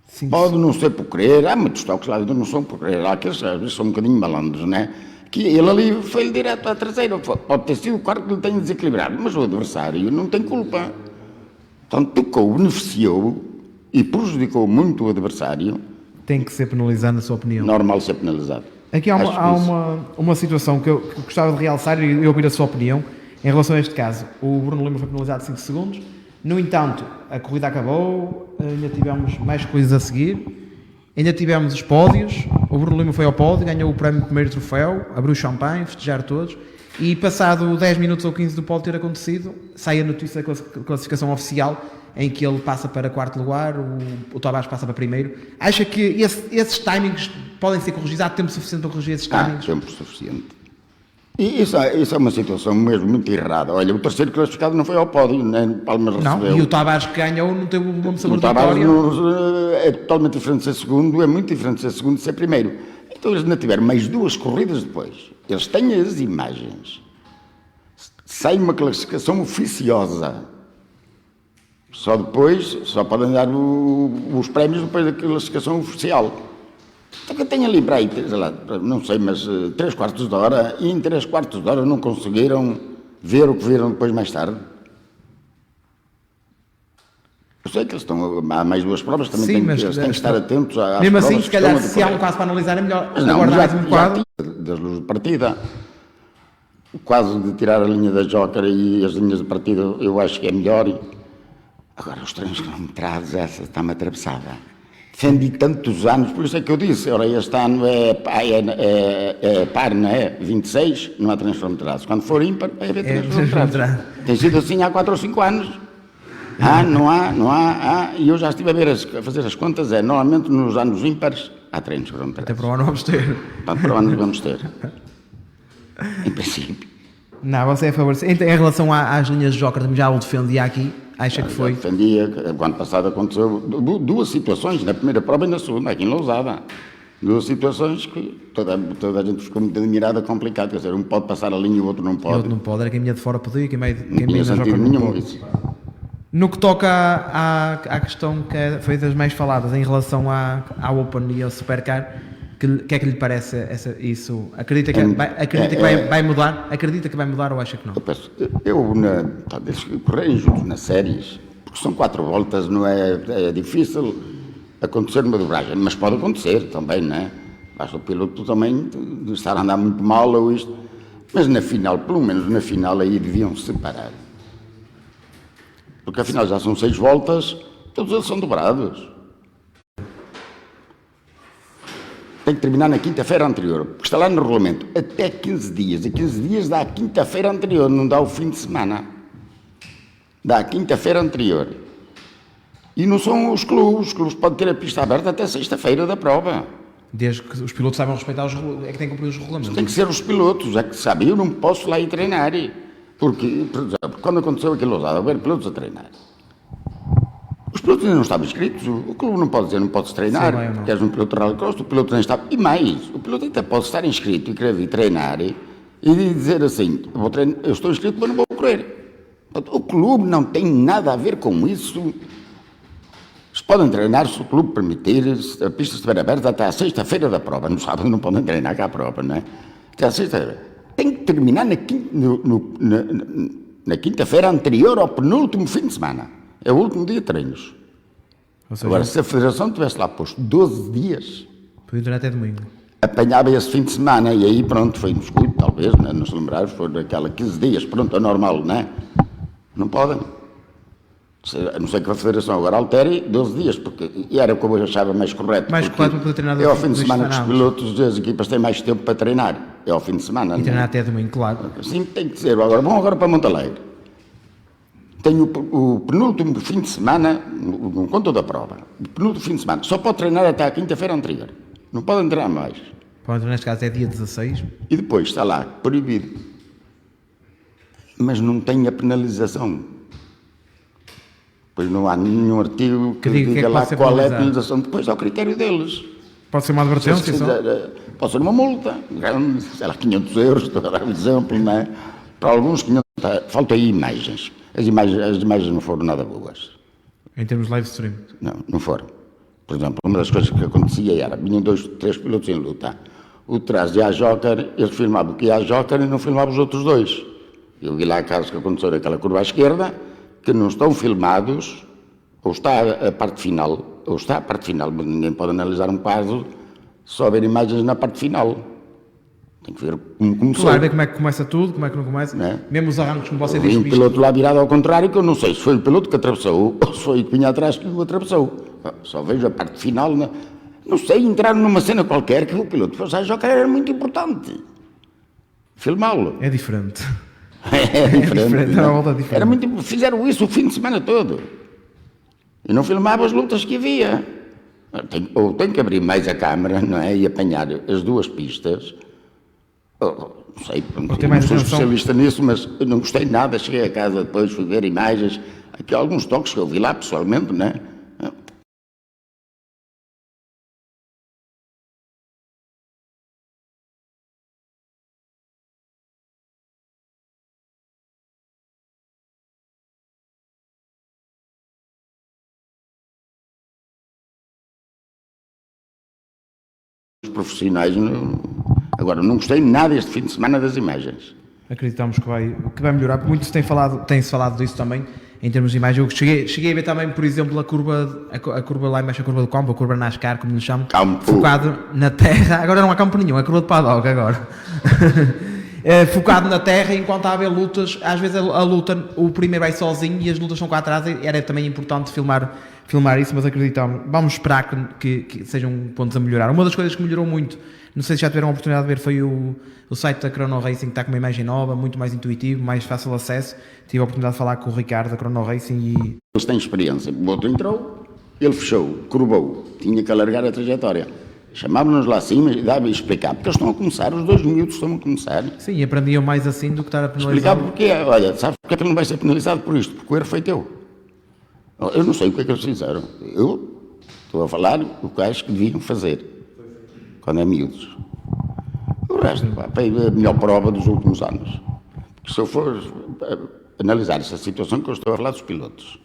Sim, pode não ser por querer, há muitos toques lá não são por querer, há aqueles às vezes são um bocadinho malandros, não é? Que ele ali foi direto à traseira, pode ter sido o carro que lhe tem desequilibrado, mas o adversário não tem culpa. Portanto, tocou, beneficiou e prejudicou muito o adversário. Tem que ser penalizado, na sua opinião? Normal ser penalizado. Aqui há uma situação que eu gostava de realçar e ouvir a sua opinião em relação a este caso. O Bruno Lima foi penalizado 5 segundos, no entanto, a corrida acabou, ainda tivemos mais coisas a seguir. Ainda tivemos os pódios, o Bruno Lima foi ao pódio, ganhou o prémio de primeiro troféu, abriu o champanhe, festejar todos, e passado 10 minutos ou 15 do pódio ter acontecido, sai a notícia da classificação oficial, em que ele passa para quarto lugar, o Tavares passa para primeiro. Acha que esses timings podem ser corrigidos? Há tempo suficiente para corrigir esses timings? Há tempo suficiente. E isso é uma situação mesmo muito errada. Olha, o terceiro classificado não foi ao pódio, nem Palmas recebeu. Não, e o Tavares que ganhou não teve uma moção de vitória. vitória. É totalmente diferente de ser segundo, é muito diferente de ser segundo e ser primeiro. Então eles ainda tiveram mais 2 corridas depois. Eles têm as imagens. Sai uma classificação oficiosa. Só depois, só podem dar os prémios depois da classificação oficial. Então que tem ali para aí, sei lá, não sei, mas 3/4 de hora, e em 3/4 de hora não conseguiram ver o que viram depois mais tarde. Eu sei que eles estão, há mais 2 provas, também Sim, têm que estar atentos às mesmo provas assim, que se calhar, estão a se há um decorrer. caso para analisar, é melhor Mas não, aguardar já, mais um bocado. das luzes de partida, o caso de tirar a linha da Joker e as linhas de partida, eu acho que é melhor. Agora, os treinos cronometrados, essa está-me atravessada. Defendi tantos anos, por isso é que eu disse, ora, este ano é par, não é? 26, não há treinos cronometrados. Quando for ímpar, vai haver treinos cronometrados. Tem sido assim há 4 ou 5 anos. Não há. E eu já estive a fazer as contas, normalmente nos anos ímpares há treinos cronometrados. Até para o ano vamos ter. Portanto, para o ano vamos ter. Em princípio. Não, você é a favor. Em relação às linhas de Joker, já o defendia aqui. Acha que foi? Defendia, o ano passado aconteceu 2 situações, na primeira prova e na segunda, aqui em Lousada. 2 situações que toda a gente ficou muito admirada, complicado. Quer dizer, um pode passar a linha e o outro não O pode. outro não pode, era quem vinha de fora podia, quem Não vinha tinha da Joker sentido não nenhum pode. isso. No que toca à questão que foi das mais faladas em relação à Open e ao Supercar, que é que lhe parece isso? Acredita que vai mudar? Acredita que vai mudar ou acha que não? Desde que correrem juntos nas séries, porque são 4 voltas, não é difícil acontecer uma dobragem, mas pode acontecer também, não é? Basta o piloto também estar a andar muito mal ou isto, mas na final, pelo menos na final, aí deviam separar. Porque afinal já são 6 voltas, todos eles são dobrados. Tem que terminar na quinta-feira anterior, porque está lá no regulamento, até 15 dias. E 15 dias dá a quinta-feira anterior, não dá o fim de semana. Dá a quinta-feira anterior. E não são os clubes podem ter a pista aberta até sexta-feira da prova. Desde que os pilotos saibam respeitar é que têm que cumprir os regulamentos. Tem que ser os pilotos, é que sabem, eu não posso lá ir treinar. Porque, por exemplo, quando aconteceu aquilo ousado, haver pilotos a treinar. Os pilotos ainda não estavam inscritos, o clube não pode dizer, não podes treinar, porque és um piloto de rallycross, o piloto nem estava. E mais, o piloto até pode estar inscrito e querer vir treinar e dizer assim, eu estou inscrito, mas não vou correr. O clube não tem nada a ver com isso. Eles podem treinar se o clube permitir, se a pista estiver aberta até à sexta-feira da prova. No sábado não podem treinar cá a prova, não é? Até à sexta-feira. Tem que terminar na quinta-feira anterior ao penúltimo fim de semana. É o último dia de treinos. Seja, agora, se a Federação tivesse lá posto 12 dias, podia treinar até domingo. Apanhava esse fim de semana e aí pronto, foi no escuro, talvez, não se lembrar, foi daquela 15 dias, pronto, é normal, não é? Não podem. A não ser que a Federação agora altere 12 dias, porque era como eu achava mais correto. Mais correto para poder treinar é ao fim de semana que os pilotos das equipas têm mais tempo para treinar. É ao fim de semana. E treinar até domingo, claro. Sim, tem que ser. Agora, vão agora para Montalegre. Tenho o penúltimo fim de semana, no conto da prova, o penúltimo fim de semana, só pode treinar até à quinta-feira anterior. Não podem treinar mais. Pronto, neste caso é dia 16. E depois está lá, proibido. Mas não tem a penalização. Pois não há nenhum artigo que diga lá qual é a penalização. Depois ao critério deles. Pode ser uma advertência só? Pode ser uma multa, sei lá, 500 euros, estou a dar um exemplo, não é? Para alguns 500, faltam aí imagens. As imagens não foram nada boas. Em termos de live stream? Não foram. Por exemplo, uma das coisas que acontecia era, vinham 2, 3 pilotos em luta. O de trás ia à Joker, eles filmavam que ia à Joker e não filmavam os outros 2. Eu vi lá casos que aconteceu naquela curva à esquerda, que não estão filmados, ou está a parte final, mas ninguém pode analisar um caso só ver imagens na parte final. Tem que ver como começou. Claro, ver como é que começa tudo, como é que não começa. Não é? Mesmo os arrancos, como você disse. Um piloto lá virado ao contrário, que eu não sei se foi o piloto que atravessou ou se foi o que vinha atrás que o atravessou. Só vejo a parte final. Não sei, entraram numa cena qualquer que o piloto fosse à Joker era muito importante. Filmá-lo. É diferente. É diferente. Era muito, fizeram isso o fim de semana todo. E não filmava as lutas que havia. Ou tem que abrir mais a câmara, não é? E apanhar as duas pistas. Não sei, não sou especialista nisso, mas eu não gostei de nada. Cheguei a casa depois, fui ver imagens. Aqui há alguns toques que eu vi lá pessoalmente, não é? profissionais. Agora, não gostei nada este fim de semana das imagens. Acreditamos que vai melhorar. Muito tem-se falado disso também, em termos de imagem. Eu cheguei a ver também, por exemplo, a curva lá embaixo, a curva do campo, a curva NASCAR, como lhe chamam, focado na terra. Agora não há campo nenhum, é a curva de paddock agora. Focado na terra, enquanto há a haver lutas, às vezes a luta, o primeiro vai sozinho e as lutas são cá atrás. Era também importante filmar isso, mas acreditamos, vamos esperar que sejam pontos a melhorar. Uma das coisas que melhorou muito, não sei se já tiveram a oportunidade de ver, foi o site da Chrono Racing, que está com uma imagem nova, muito mais intuitivo, mais fácil acesso. Tive a oportunidade de falar com o Ricardo da Chrono Racing e... Eles têm experiência. O outro entrou, ele fechou, curvou, tinha que alargar a trajetória. Chamávamos-nos lá acima e dava a explicar, porque eles estão a começar, os 2 minutos estão a começar. Sim, aprendiam mais assim do que estar a penalizar. Explicar porque, olha, sabe porque é que ele não vai ser penalizado por isto? Porque o erro foi teu. Eu não sei o que é que eles fizeram. Eu estou a falar o que acho que deviam fazer, quando é miúdos. O resto, foi a melhor prova dos últimos anos. Porque se eu for analisar essa situação que eu estou a falar dos pilotos.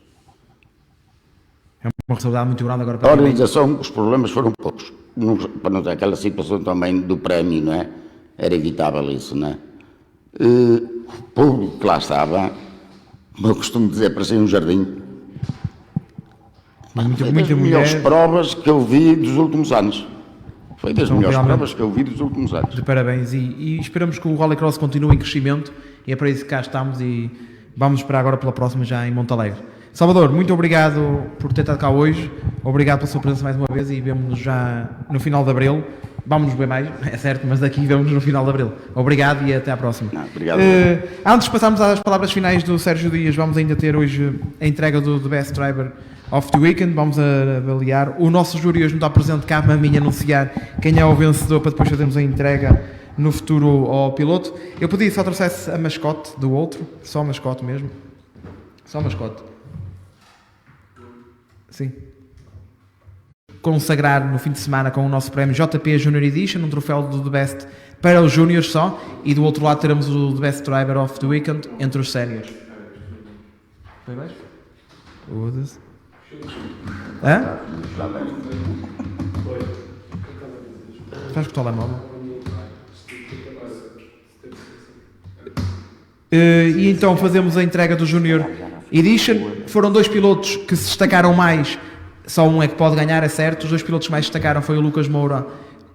É uma responsabilidade muito grande agora A para organização, os problemas foram poucos. Para não ter aquela situação também do prémio, não é? Era evitável isso, não é? O público que lá estava, como eu costumo dizer, parecia um jardim. Foi das melhores provas que eu vi dos últimos anos. Foi das melhores provas que eu vi dos últimos anos. De parabéns e esperamos que o Rallycross continue em crescimento e é para isso que cá estamos e vamos esperar agora pela próxima já em Montalegre. Salvador, muito obrigado por ter estado cá hoje, obrigado pela sua presença mais uma vez e vemo-nos já no final de Abril. Vamos nos ver mais, é certo, mas daqui vemos no final de Abril. Obrigado e até à próxima. Obrigado. Antes de passarmos às palavras finais do Sérgio Dias, vamos ainda ter hoje a entrega do The Best Driver of the Weekend. Vamos avaliar. O nosso júri hoje não está presente, cabe-me a mim anunciar quem é o vencedor para depois fazermos a entrega no futuro ao piloto. Eu pedi só trouxesse a mascote do outro, só a mascote mesmo. Só a mascote. Sim. Consagrar no fim de semana com o nosso prémio JP Junior Edition, um troféu do The Best para os Júniors só, e do outro lado teremos o The Best Driver of the Weekend entre os Séniors. Foi baixo? Foda-se. Hã? Faz com o telemóvel. E então fazemos a entrega do Junior Edition. Foram 2 pilotos que se destacaram mais, só um é que pode ganhar, é certo. Os 2 pilotos que mais destacaram foi o Lucas Moura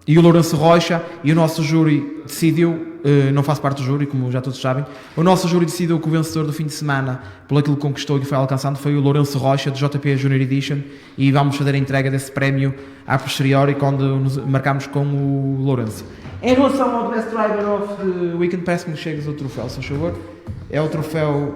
e o Lourenço Rocha, e o nosso júri decidiu, não faço parte do júri, como já todos sabem, o nosso júri decidiu que o vencedor do fim de semana, por aquilo que conquistou e que foi alcançando, foi o Lourenço Rocha, do JP Junior Edition, e vamos fazer a entrega desse prémio a posteriori, quando nos marcamos com o Lourenço. Em relação ao Best Driver of the Weekend, parece-me que chegas o troféu, se faz favor. É o troféu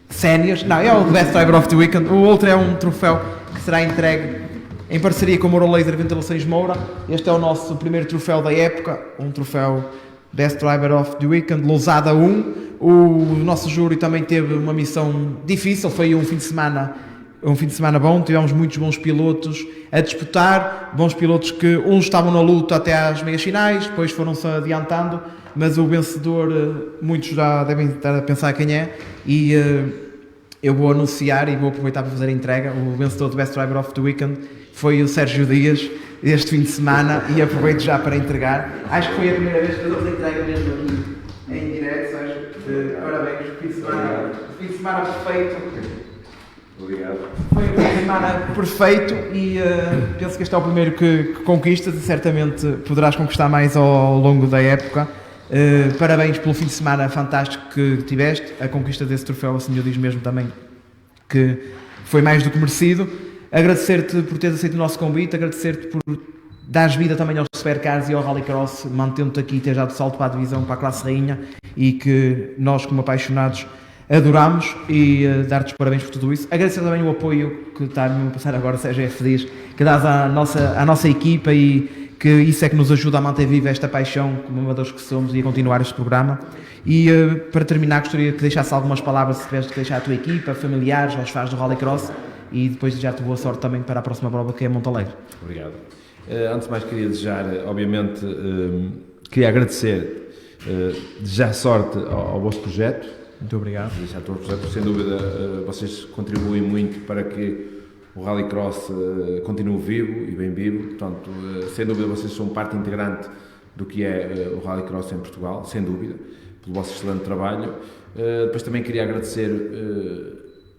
Séniors. Não, é o Best Driver of the Weekend. O outro é um troféu que será entregue em parceria com o Moura Laser Ventilações Moura. Este é o nosso primeiro troféu da época, um troféu Best Driver of the Weekend, Lousada 1. O nosso júri também teve uma missão difícil, foi um fim de semana bom, tivemos muitos bons pilotos a disputar, bons pilotos que uns estavam na luta até às meias finais, depois foram-se adiantando, mas o vencedor, muitos já devem estar a pensar quem é, e eu vou anunciar e vou aproveitar para fazer a entrega. O vencedor do Best Driver of the Weekend foi o Sérgio Dias, este fim de semana, e aproveito já para entregar. Acho que foi a primeira vez que fazemos a entrega mesmo aqui em direto, Sérgio. Parabéns, fim de semana perfeito. Obrigado. Foi um fim de semana perfeito e penso que este é o primeiro que conquistas e certamente poderás conquistar mais ao longo da época. Parabéns pelo fim de semana fantástico que tiveste. A conquista desse troféu, o senhor diz mesmo também que foi mais do que merecido. Agradecer-te por teres aceito o nosso convite, agradecer-te por dares vida também aos Supercars e ao Rallycross, mantendo-te aqui e teres dado salto para a divisão, para a classe rainha, e que nós, como apaixonados, adoramos, e dar-te os parabéns por tudo isso. Agradecer também o apoio que está-me a passar agora, Sérgio F. Dias, que dás à nossa equipa, e que isso é que nos ajuda a manter viva esta paixão como amadores que somos e a continuar este programa. E para terminar, gostaria que deixasse algumas palavras, se tiveres que deixar à tua equipa, familiares, aos fãs do Rallycross, e depois desejar-te boa sorte também para a próxima prova, que é Montalegre. Obrigado. Antes de mais, queria desejar, obviamente, queria agradecer, desejar sorte ao vosso projeto. Muito obrigado. Desejar todo o projeto, sem dúvida, vocês contribuem muito para que o o Rallycross continue vivo e bem vivo. Portanto, sem dúvida vocês são parte integrante do que é o Rallycross em Portugal, sem dúvida, pelo vosso excelente trabalho. Depois também queria agradecer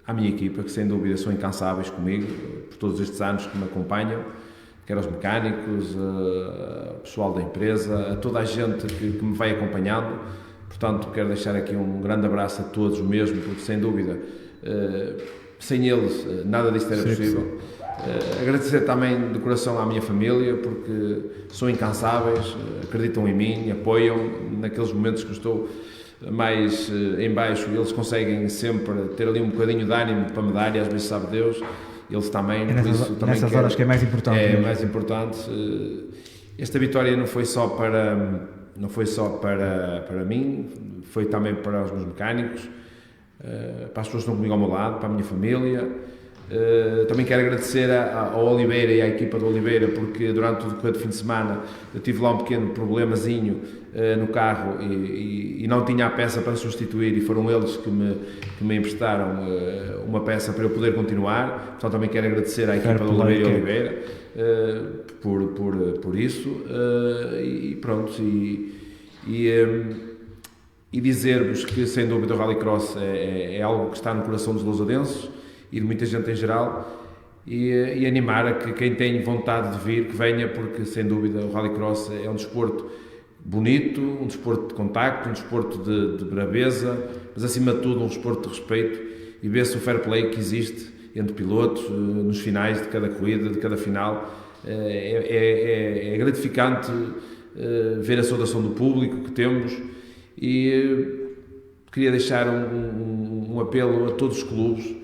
à minha equipa, que sem dúvida são incansáveis comigo, por todos estes anos que me acompanham, quer aos mecânicos, ao pessoal da empresa, a toda a gente que me vai acompanhando. Portanto, quero deixar aqui um grande abraço a todos mesmo, porque sem dúvida, sem eles, nada disto era possível. Agradecer também de coração à minha família, porque são incansáveis, acreditam em mim, apoiam naqueles momentos que eu estou mais em baixo, eles conseguem sempre ter ali um bocadinho de ânimo para me dar, e às vezes sabe Deus, eles também, por isso também nessas horas que é mais importante. É mais importante. Esta vitória não foi só para mim, foi também para os meus mecânicos, para as pessoas que estão comigo ao meu lado, para a minha família. Também quero agradecer ao Oliveira e à equipa do Oliveira, porque durante o decorrer do fim de semana eu tive lá um pequeno problemazinho no carro e não tinha a peça para substituir, e foram eles que me emprestaram uma peça para eu poder continuar. Portanto, também quero agradecer à equipa do Oliveira e Oliveira por isso, e pronto, e dizer-vos que sem dúvida o Rallycross é algo que está no coração dos lousadenses e de muita gente em geral, e animar a que quem tem vontade de vir, que venha, porque sem dúvida o Rallycross é um desporto bonito, um desporto de contacto, um desporto de braveza, mas acima de tudo um desporto de respeito, e vê-se o fair play que existe entre pilotos nos finais de cada corrida, de cada final. É gratificante ver a saudação do público que temos, e queria deixar um apelo a todos os clubes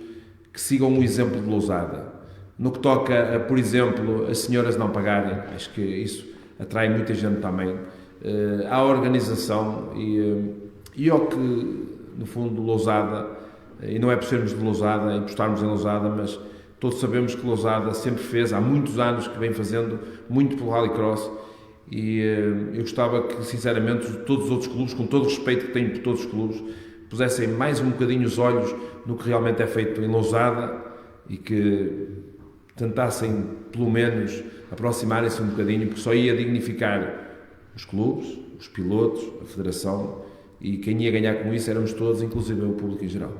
que sigam o exemplo de Lousada. No que toca a, por exemplo, as senhoras não pagarem, acho que isso atrai muita gente também, à organização e ao que, no fundo, Lousada, e não é por sermos de Lousada e postarmos em Lousada, mas todos sabemos que Lousada sempre fez, há muitos anos que vem fazendo muito pelo Rallycross, e eu gostava que, sinceramente, todos os outros clubes, com todo o respeito que tenho por todos os clubes, pusessem mais um bocadinho os olhos no que realmente é feito em Lousada, e que tentassem, pelo menos, aproximarem-se um bocadinho, porque só ia dignificar os clubes, os pilotos, a federação, e quem ia ganhar com isso éramos todos, inclusive o público em geral.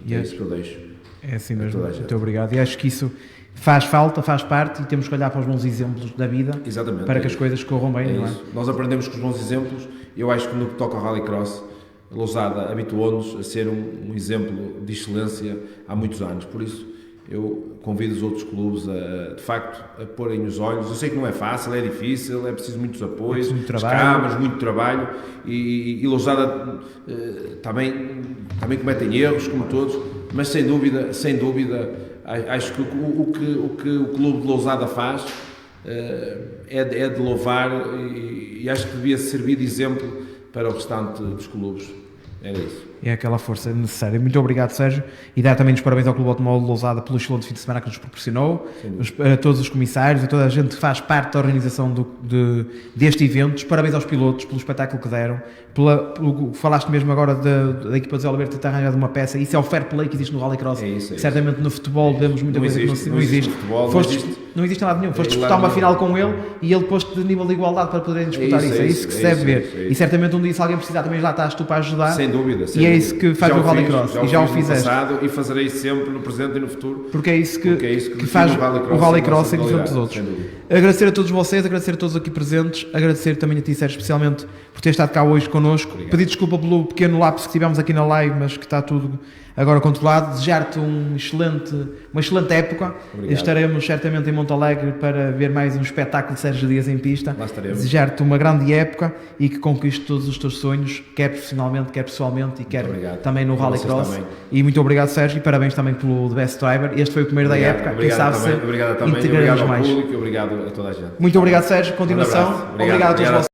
E é isso que eu deixo. É assim mesmo, muito obrigado. E acho que isso faz falta, faz parte, e temos que olhar para os bons exemplos da vida. Exatamente, para que as coisas corram bem, não é? Nós aprendemos com os bons exemplos. Eu acho que no que toca ao Rallycross, a Lousada habituou-nos a ser um exemplo de excelência há muitos anos. Por isso, eu convido os outros clubes de facto, a porem os olhos. Eu sei que não é fácil, é difícil, é preciso muitos apoios, escamas, muito trabalho, e Lousada também cometem erros, como todos, mas sem dúvida, acho que o que o clube de Lousada faz é de louvar, e acho que devia servir de exemplo para o restante dos clubes. Era isso. É aquela força necessária. Muito obrigado, Sérgio, e dar também os parabéns ao Clube Automóvel de Lousada pelo excelente fim de semana que nos proporcionou, a todos os comissários, a toda a gente que faz parte da organização deste evento. Parabéns aos pilotos pelo espetáculo que deram, falaste mesmo agora da equipa de Zé Oliveira ter arranjado uma peça. Isso é o fair play que existe no Rallycross. Certamente no futebol vemos muita coisa que não existe. Não existe em lado nenhum. Foste disputar uma final com ele e ele pôs-te de nível de igualdade para poderem disputar isso. É isso que se deve ver. E certamente um dia, se alguém precisar, também já estás tu para ajudar. Sem dúvida. E é isso que faz o Rallycross, e já o fizeste. Passado, e fazerei sempre no presente e no futuro. Porque é isso que faz o Rallycross ser diferente dos outros. Agradecer a todos vocês, agradecer a todos aqui presentes, agradecer também a ti, Sérgio, especialmente por ter estado cá hoje connosco. Obrigado. Pedir desculpa pelo pequeno lapso que tivemos aqui na live, mas que está tudo agora controlado. Desejar-te uma excelente época. Obrigado. Estaremos certamente em Monte Alegre para ver mais um espetáculo de Sérgio Dias em pista. Lá estaremos. Desejar-te uma grande época e que conquistes todos os teus sonhos, quer profissionalmente, quer pessoalmente, e quer também no Rallycross. E muito obrigado, Sérgio, e parabéns também pelo The Best Driver. Este foi o primeiro da época. Quem sabe se integraremos mais. Obrigado a toda a gente. Muito obrigado, Sérgio. Continuação. Obrigado a todos vocês.